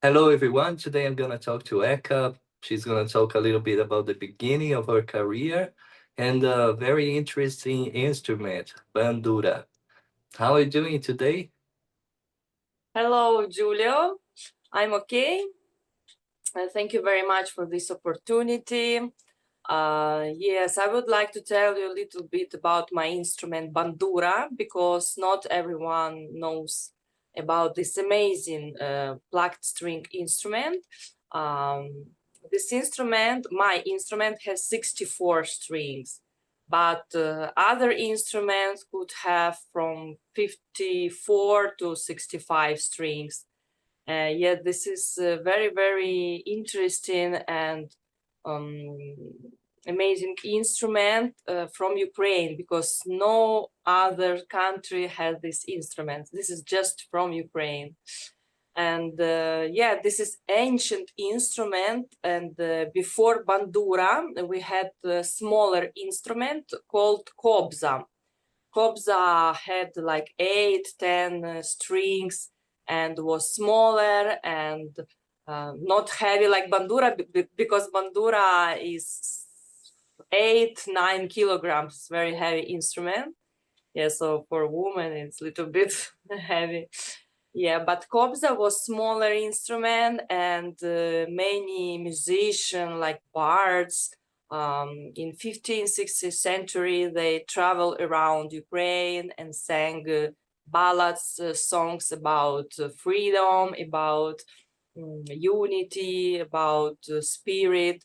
Hello, everyone. Today I'm going to talk to Eka. She's going to talk a little bit about the beginning of her career and a very interesting instrument, Bandura. How are you doing today? Hello, Giulio. I'm okay. Thank you very much for this opportunity. Yes, I would like to tell you a little bit about my instrument Bandura because not everyone knows about this amazing plucked string instrument. This instrument, my instrument, has 64 strings, but other instruments could have from 54 to 65 strings. Yet this is very, very interesting and um, amazing instrument from Ukraine because no other country has this instrument. This is just from Ukraine. And yeah, this is ancient instrument. And before bandura, we had a smaller instrument called kobza. Kobza had like 8-10 strings and was smaller and not heavy like bandura because bandura is 8-9 kilograms, very heavy instrument. Yeah, so for a woman it's a little bit heavy. Yeah, but kobza was smaller instrument, and many musicians like bards in 15th, 16th century, they traveled around Ukraine and sang ballads, songs about freedom, about unity, about spirit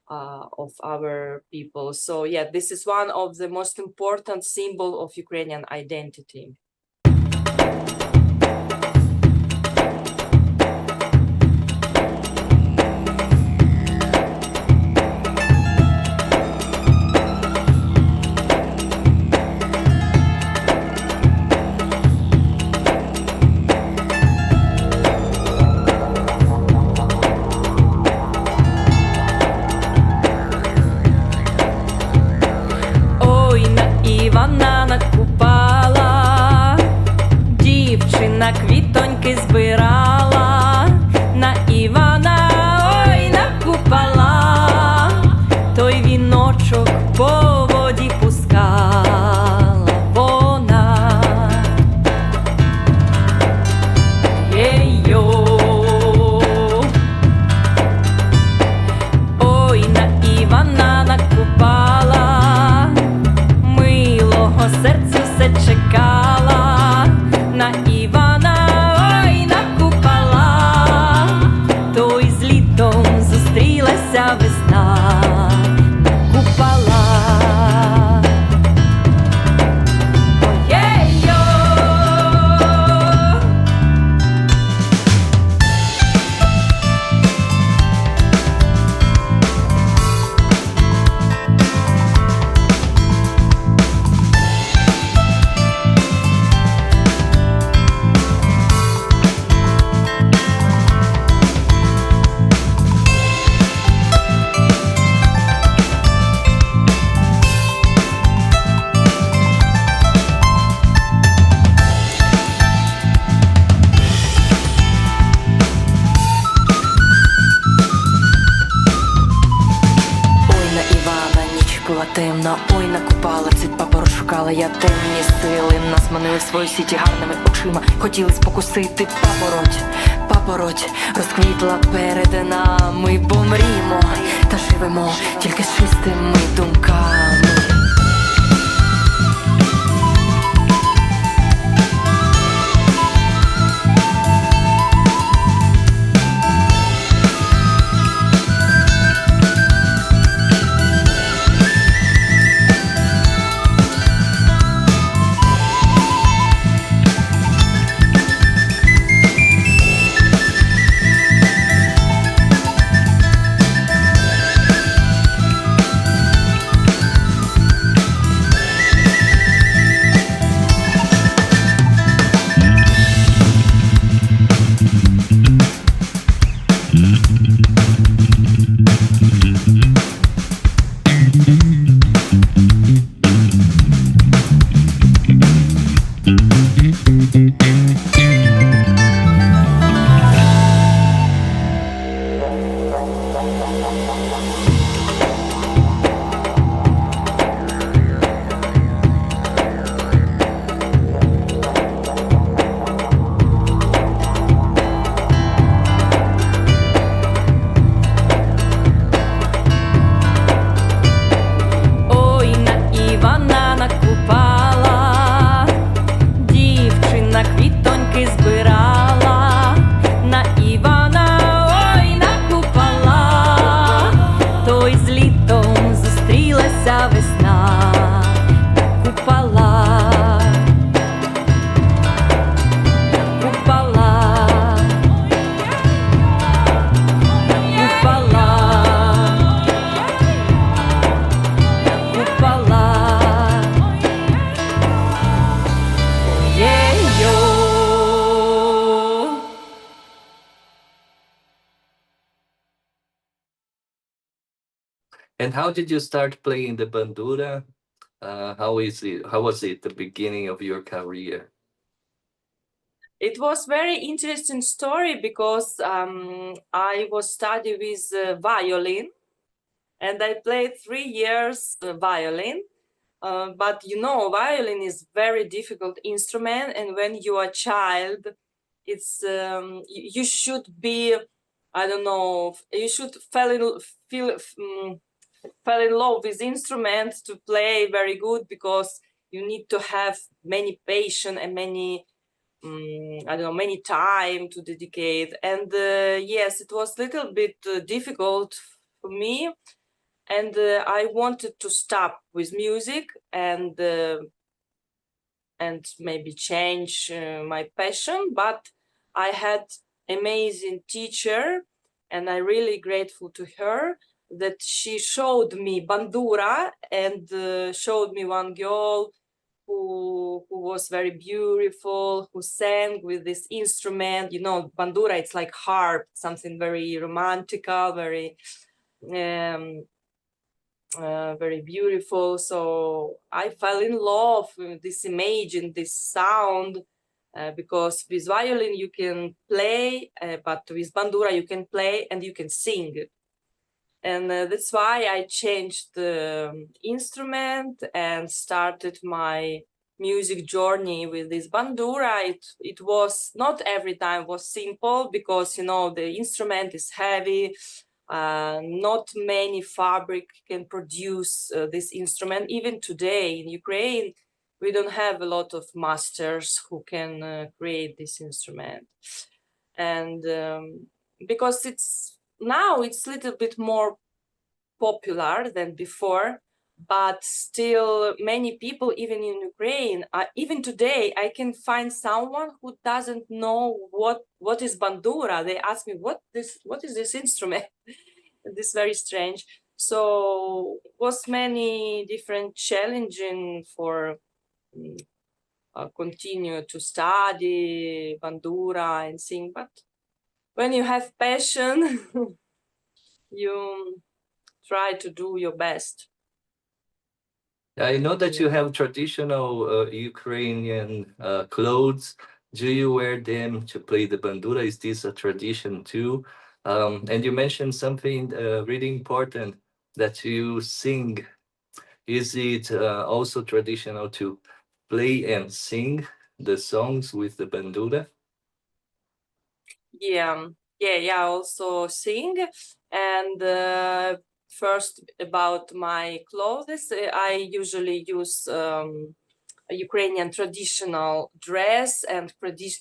of our people. So yeah, this is one of the most important symbol of Ukrainian identity. Івана накупала, дівчина квітоньки збирала, на Івана ой накупала, той віночок по воді пускала вона. Ей-йо, ой на Івана накупала, серцю все чекала, на Івана ой накупала, то й з літом зустрілася весна, накупала. Ой-ей-йо! Темна, ой, накупала, цить папору шукала, я темні сили нас манили в свої сіті гарними очима, хотіли спокусити папороть розквітла перед нами, бо мріємо та живемо тільки з чистими думками. And how did you start playing the bandura? How is it? How was it the beginning of your career? It was very interesting story because I was studying with violin, and I played 3 years violin. But you know, violin is very difficult instrument, and when you are a child, it's you should be, I don't know, you should fall in love with instrument to play very good, because you need to have many patience and many I don't know, many time to dedicate. And yes, it was a little bit difficult for me, and I wanted to stop with music and maybe change my passion, but I had amazing teacher, and I'm really grateful to her that she showed me bandura and showed me one girl who was very beautiful, who sang with this instrument. You know, bandura, it's like harp, something very romantical, um, very beautiful. So I fell in love with this image and this sound, because with violin you can play, but with bandura you can play and you can sing. And that's why I changed the instrument and started my music journey with this bandura. It was not every time was simple, because you know the instrument is heavy. Not many fabric can produce this instrument. Even today in Ukraine, we don't have a lot of masters who can create this instrument. And because now it's a little bit more popular than before, but still many people, even in Ukraine, even today, I can find someone who doesn't know what is bandura. They ask me, what is this instrument? This is very strange. So was many different challenging for continue to study bandura and sing, but when you have passion, you try to do your best. I know that you have traditional Ukrainian clothes. Do you wear them to play the bandura? Is this a tradition too? And you mentioned something really important, that you sing. Is it also traditional to play and sing the songs with the bandura? Yeah, I also sing. And first, about my clothes, I usually use a Ukrainian traditional dress and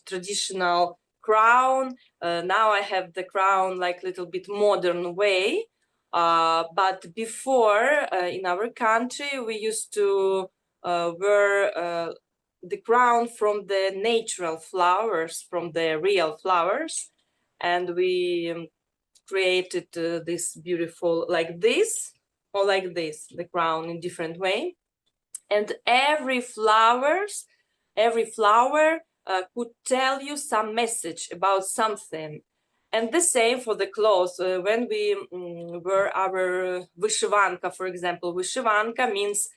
traditional crown. Now I have the crown like little bit modern way. But before, in our country, we used to wear the crown from the natural flowers, from the real flowers. And we created this beautiful, like this, or like this, the crown in different way. And every flower could tell you some message about something. And the same for the clothes. When we wear our vyshivanka, for example, vyshivanka means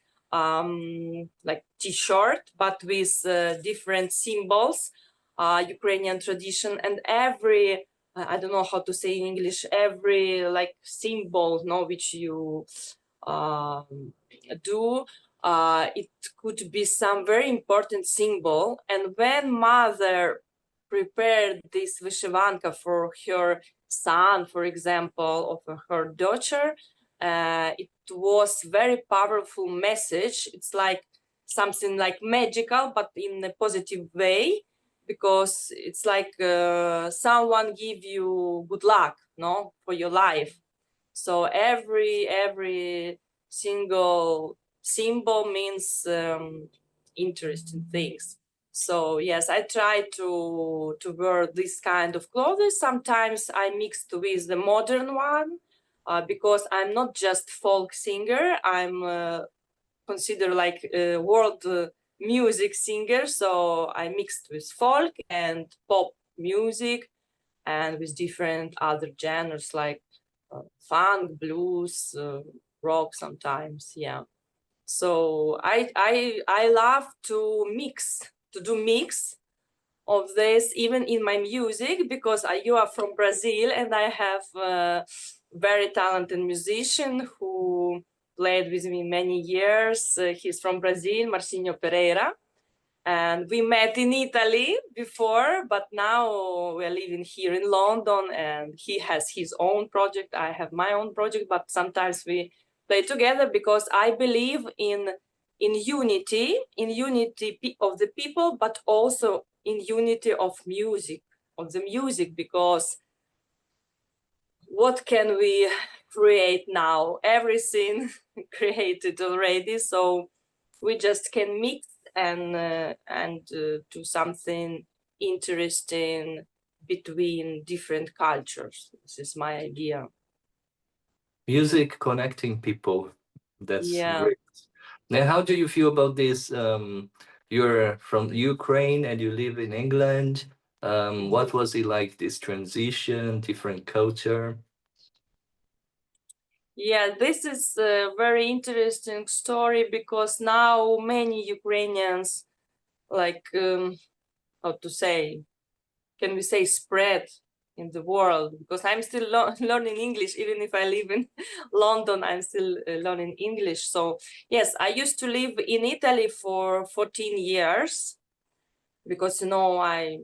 like t-shirt, but with different symbols, Ukrainian tradition, and every I don't know how to say in English, every like symbol, no, which you do, it could be some very important symbol. And when mother prepared this vyshivanka for her son, for example, or for her daughter, it was very powerful message. It's like something like magical, but in a positive way, because it's like someone give you good luck, no, for your life. So every single symbol means interesting things. So yes, I try to wear this kind of clothes. Sometimes I mixed with the modern one, because I'm not just folk singer. I'm considered like a world music singer. So I mixed with folk and pop music, and with different other genres like funk, blues, rock sometimes. Yeah. So I love to do mix of this even in my music, because you are from Brazil and I have a very talented musician who played with me many years. He's from Brazil, Marcinho Pereira. And we met in Italy before, but now we're living here in London, and he has his own project. I have my own project, but sometimes we play together because I believe in unity, of the people, but also in unity of the music, because what can we create now? Everything created already, so we just can mix and do something interesting between different cultures. This is my idea. Music connecting people. That's Yeah. great. Now, how do you feel about this? You're from Ukraine and you live in England. What was it like, this transition, different culture? Yeah, this is a very interesting story, because now many Ukrainians, like, how to say, can we say, spread in the world, because I'm still learning English. Even if I live in London, I'm still learning English. So yes, I used to live in Italy for 14 years, because I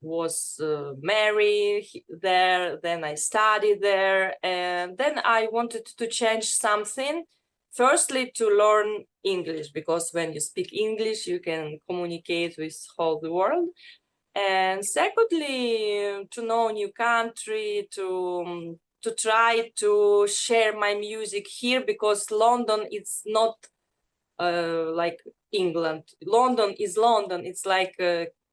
was married there, then I studied there, and then I wanted to change something. Firstly, to learn English, because when you speak English, you can communicate with whole the world. And secondly, to know new country, to try to share my music here, because London, it's not like England. London is London. It's like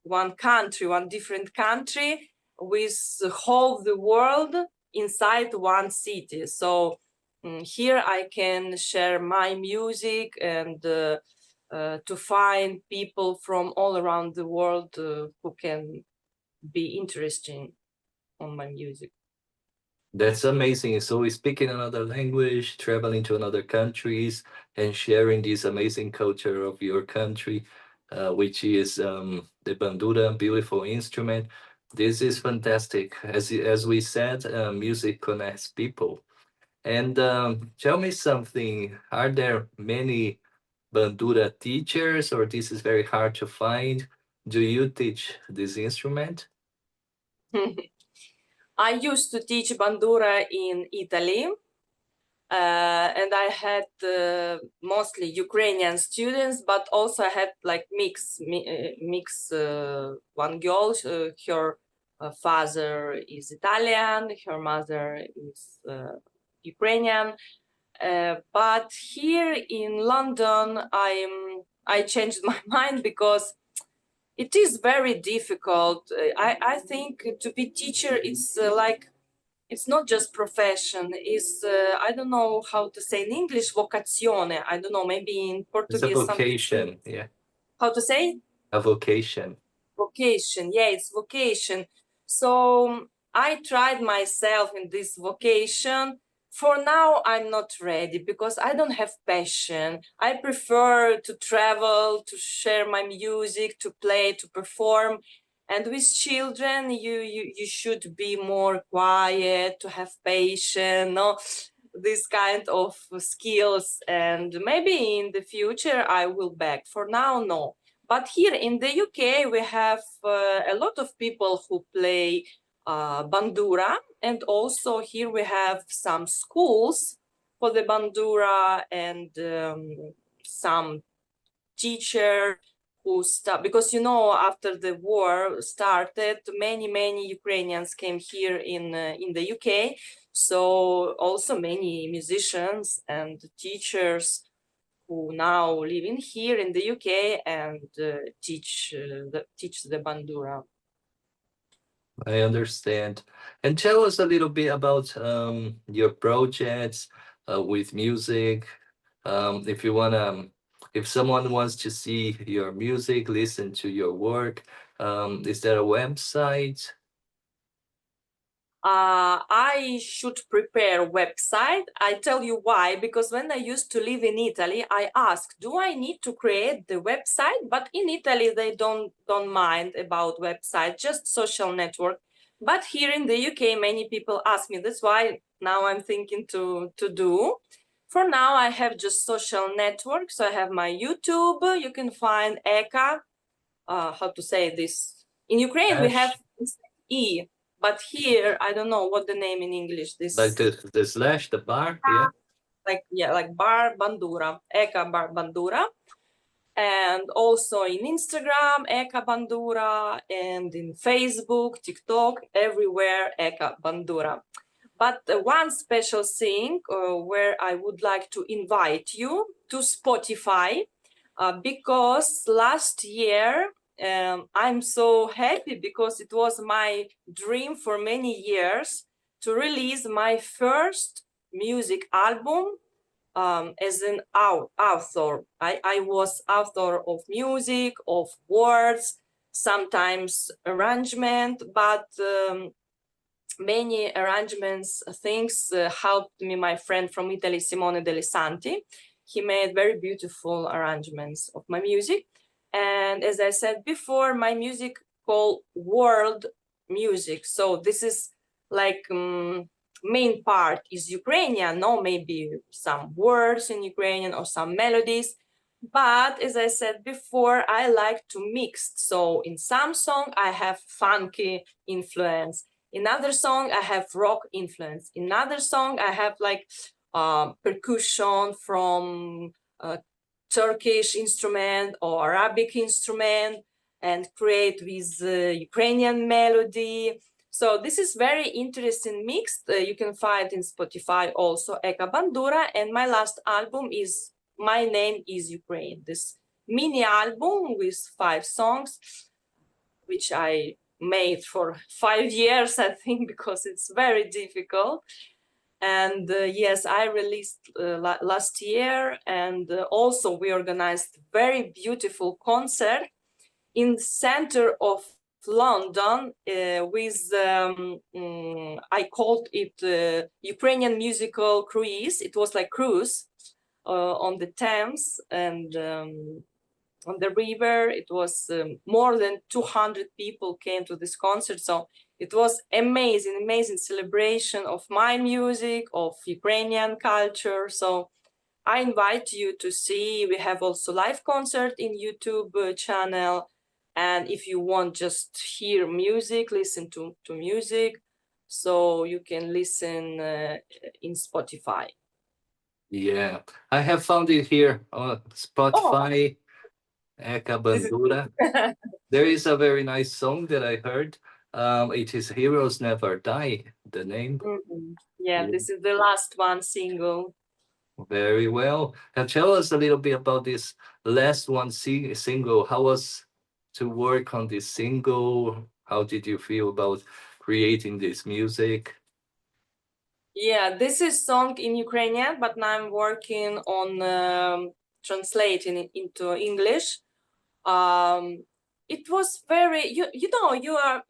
one country, one different country, with the whole the world inside one city. So here I can share my music, and to find people from all around the world who can be interesting on my music. That's amazing. So we speaking another language, traveling to another countries, and sharing this amazing culture of your country, which is the bandura, beautiful instrument. This is fantastic. As we said, music connects people. And tell me something. Are there many bandura teachers, or this is very hard to find? Do you teach this instrument? I used to teach bandura in Italy, and I had mostly Ukrainian students, but also I had like mix. One girl, her father is Italian, her mother is Ukrainian. But here in London, I changed my mind, because it is very difficult. I think to be teacher, it's like, it's not just profession. It's I don't know how to say in English, vocazione. I don't know, maybe in It's a Portuguese something. vocation, yeah, How to say? a vocation. Vocation. Yeah, it's vocation. So I tried myself in this vocation. For now, I'm not ready, because I don't have passion. I prefer to travel, to share my music, to play, to perform. And with children, you should be more quiet, to have patience, no, this kind of skills. And maybe in the future I will back. For now, no. But here in the UK, we have a lot of people who play bandura, and also here we have some schools for the bandura, and some teacher who start, because after the war started, many Ukrainians came here in the UK, so also many musicians and teachers who now living here in the UK and teach the bandura. I understand. And tell us a little bit about your projects with music. If you wanna, if someone wants to see your music, listen to your work, is there a website? I should prepare a website. I tell you why, because when I used to live in Italy, I asked, do I need to create the website? But in Italy, they don't mind about website, just social network. But here in the UK, many people ask me. That's why now I'm thinking to do. For now, I have just social network. So I have my YouTube. You can find Eka. How to say this? In Ukraine, we have E. But here, I don't know what the name in English. This like the slash, the bar, yeah. Like bar Bandura, Eka bar Bandura, and also in Instagram, Eka Bandura, and in Facebook, TikTok, everywhere, Eka Bandura. But one special thing where I would like to invite you to Spotify, because last year I'm so happy because it was my dream for many years to release my first music album as an author. I was author of music, of words, sometimes arrangement, but many arrangements things helped me my friend from Italy, Simone Delle Santi. He made very beautiful arrangements of my music. And as I said before, my music called world music. So this is like main part is Ukrainian, no, maybe some words in Ukrainian or some melodies. But as I said before, I like to mix. So in some song, I have funky influence. In another song, I have rock influence. In another song, I have like percussion from Turkish instrument or Arabic instrument and create with Ukrainian melody. So this is very interesting mix. You can find in Spotify also Eka Bandura. And my last album is My Name is Ukraine. This mini album with 5 songs, which I made for 5 years, I think, because it's very difficult. And yes, I released last year, and also we organized very beautiful concert in the center of London with I called it Ukrainian musical cruise. It was like cruise on the Thames and on the river. It was more than 200 people came to this concert. So it was amazing celebration of my music, of Ukrainian culture. So I invite you to see. We have also live concert in YouTube channel. And if you want just hear music, listen to music, so you can listen in Spotify. Yeah, I have found it here on Spotify. Eka Bandura. There is a very nice song that I heard. It is Heroes Never Die, the name. Yeah, this is the last one single. Very well. And tell us a little bit about this last one single. How was to work on this single? How did you feel about creating this music? Yeah, this is song in Ukrainian, but now I'm working on translating it into English. It was very, you know, you are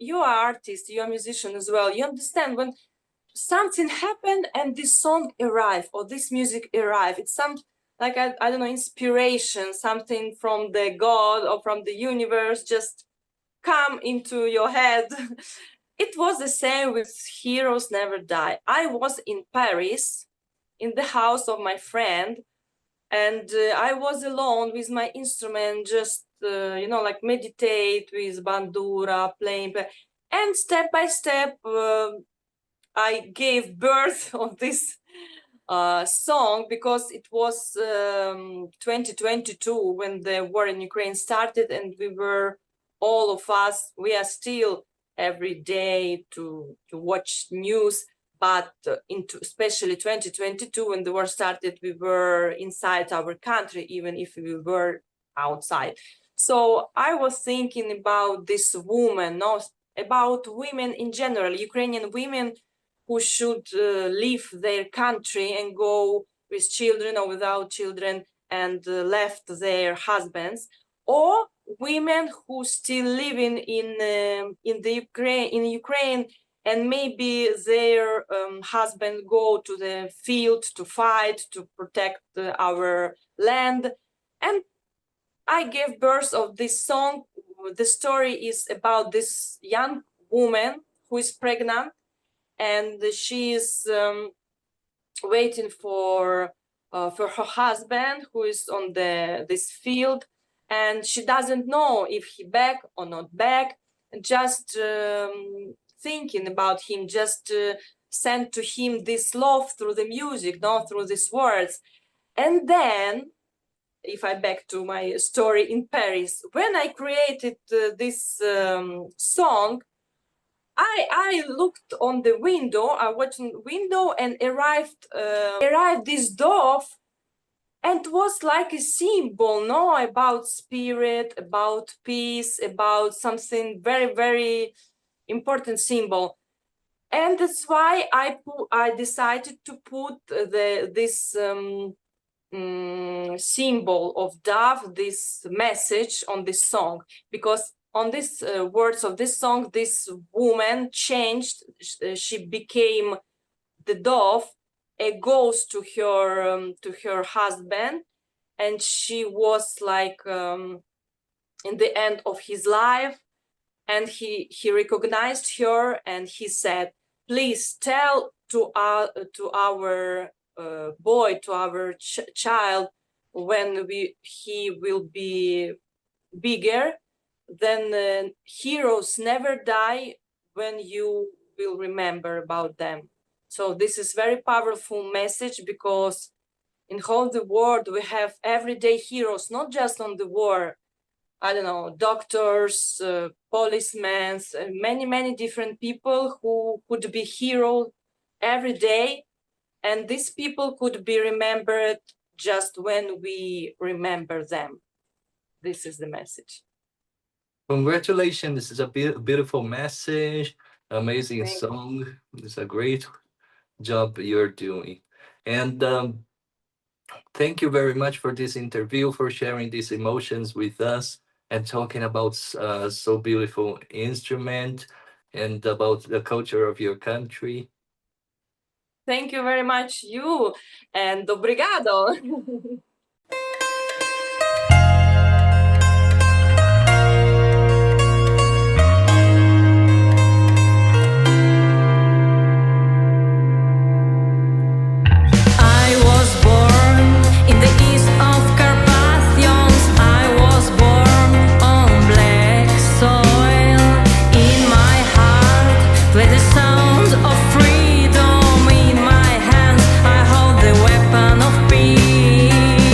artist, you are musician as well. You understand when something happened and this song arrived or this music arrived. It's some like I don't know, inspiration, something from the God or from the universe just come into your head. It was the same with Heroes Never Die. I was in Paris in the house of my friend, and I was alone with my instrument, just you know, like meditate with bandura, playing, and step by step I gave birth of this song, because it was 2022 when the war in Ukraine started, and we were all of us, we are still every day to watch news, but into especially 2022 when the war started, we were inside our country, even if we were outside. So I was thinking about this woman, no, about women in general, Ukrainian women who should leave their country and go with children or without children and left their husbands, or women who still living in the Ukraine and maybe their husband go to the field to fight, to protect our land. And I gave birth of this song. The story is about this young woman who is pregnant, and she is waiting for her husband who is on this field, and she doesn't know if he back or not back, just thinking about him, just send to him this love through the music, not through these words. And then, if I back to my story in Paris, when I created this song, I looked on the window, I watched the window, and arrived this dove, and it was like a symbol, no, about spirit, about peace, about something very, very important symbol. And that's why I decided to put this symbol of dove, this message on this song, because on this words of this song, this woman changed. She became the dove, a ghost to her husband, and she was like in the end of his life, and he recognized her, and he said, "Please tell to our boy, to our child, when he will be bigger, then heroes never die when you will remember about them." So this is very powerful message, because in whole the world we have everyday heroes, not just on the war. I don't know, doctors, policemen, many different people who could be heroes every day, and these people could be remembered just when we remember them. This is the message. Congratulations. This is a beautiful message, amazing song. It's a great job you're doing. And thank you very much for this interview, for sharing these emotions with us and talking about so beautiful instrument and about the culture of your country. Thank you very much, you, and obrigado. I was born in the east of Carpathians. I was born on black soil. In my heart play the sound of freedom. In my hands I hold the weapon of peace.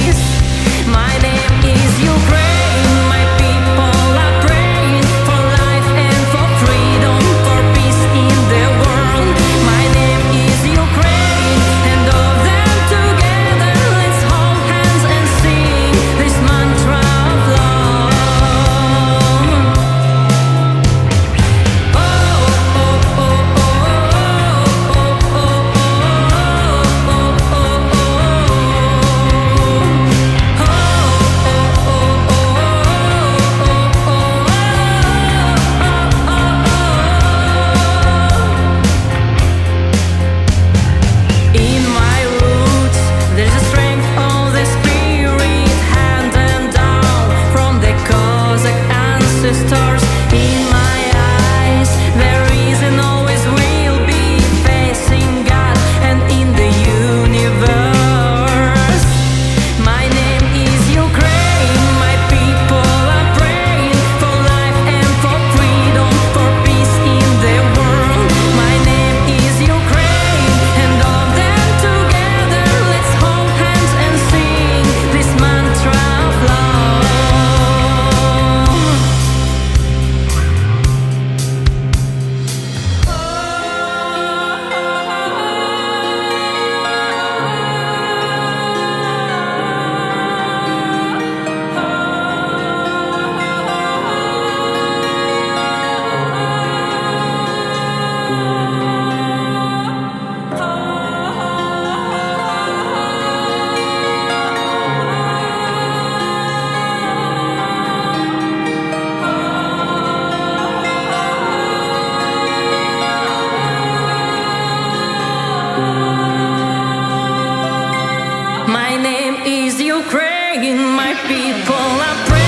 My name is Ukraine, my people are praying.